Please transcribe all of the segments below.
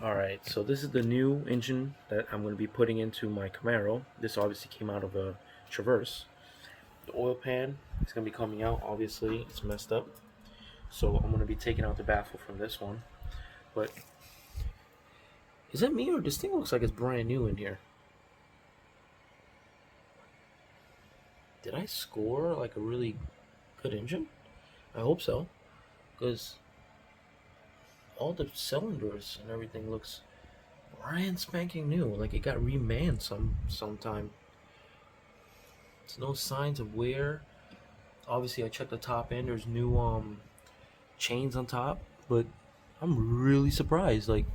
Alright, so this is the new engine that I'm going to be putting into my Camaro. This obviously came out of a Traverse. The oil pan is going to be coming out. Obviously, it's messed up. So I'm going to be taking out the baffle from this one. But is it me or this thing looks like it's brand new in here? Did I score like a really good engine? I hope so. Because all the cylinders and everything looks brand spanking new, like it got remanned sometime. There's no signs of wear. Obviously I checked the top end, there's new chains on top, but I'm really surprised. Like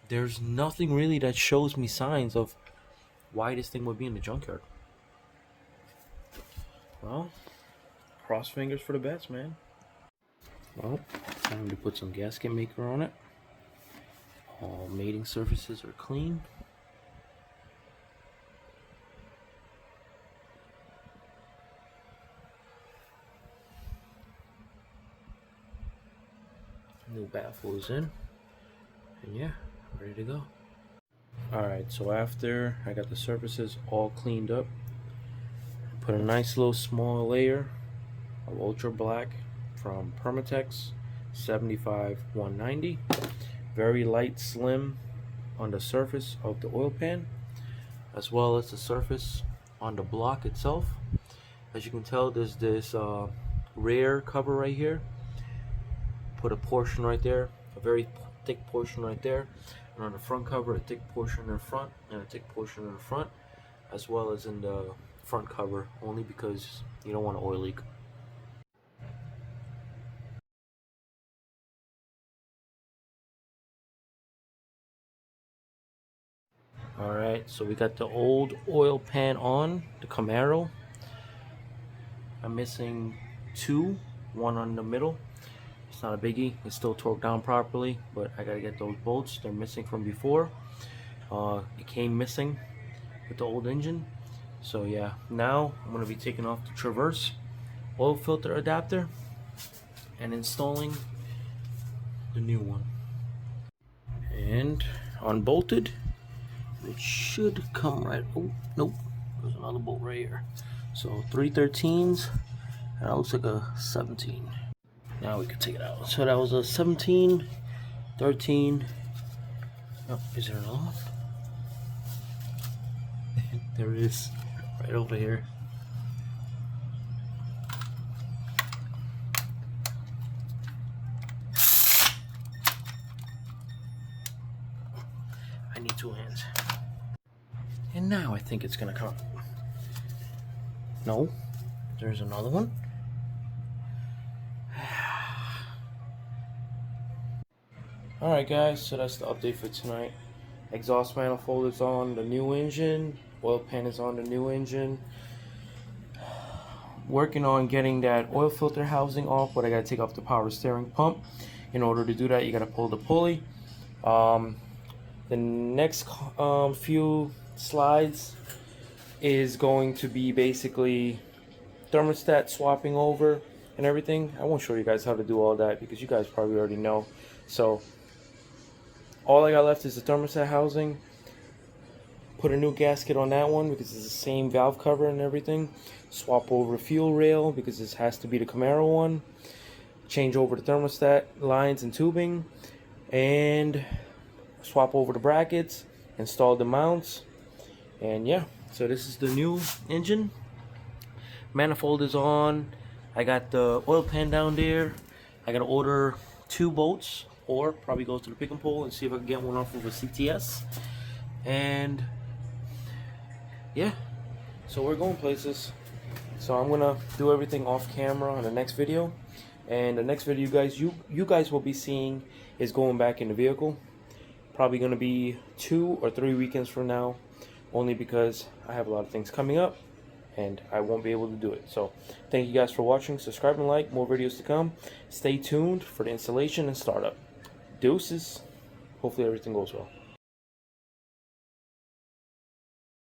there's nothing really that shows me signs of why this thing would be in the junkyard. Well, cross fingers for the best, man. Well, time to put some gasket maker on it. All mating surfaces are clean. New baffle is in. And yeah, ready to go. Alright, so after I got the surfaces all cleaned up, put a nice little small layer of Ultra Black from Permatex 75-190. Very light, slim on the surface of the oil pan, as well as the surface on the block itself. As you can tell, there's this rear cover right here. Put a portion right there, a very thick portion right there, and on the front cover, a thick portion in the front and a thick portion in the front, as well as in the front cover, only because you don't want an oil leak. Alright, so we got the old oil pan on the Camaro. I'm missing one on the middle. It's not a biggie, it's still torqued down properly, but I gotta get those bolts. They're missing from before. It came missing with the old engine. So yeah, now I'm gonna be taking off the Traverse oil filter adapter and installing the new one. And unbolted. It should come right. Oh, nope. There's another bolt right here. So 313s, and that looks like a 17. Now we can take it out. So that was a 17, 13. Oh, is there another one? There it is, right over here. I need two hands. And now I think it's gonna come. No, there's another one. Alright guys, so that's the update for tonight. Exhaust manifold is on the new engine. Oil pan is on the new engine. Working on getting that oil filter housing off, but I gotta take off the power steering pump. In order to do that, you gotta pull the pulley. The next few slides is going to be basically thermostat swapping over and everything. I won't show you guys how to do all that because you guys probably already know. So all I got left is the thermostat housing. Put a new gasket on that one because it's the same valve cover and everything. Swap over fuel rail because this has to be the Camaro one. Change over the thermostat lines and tubing, and swap over the brackets, install the mounts, and yeah, so this is the new engine. Manifold is on. I got the oil pan down there. I gotta order 2 bolts, or probably go to the pick and pull and see if I can get one off of a CTS. And yeah, so we're going places. So I'm gonna do everything off camera on the next video, and the next video you guys will be seeing is going back in the vehicle. Probably gonna be 2 or 3 weekends from now, only because I have a lot of things coming up and I won't be able to do it. So thank you guys for watching. Subscribe and like, more videos to come. Stay tuned for the installation and startup. Deuces. Hopefully everything goes well.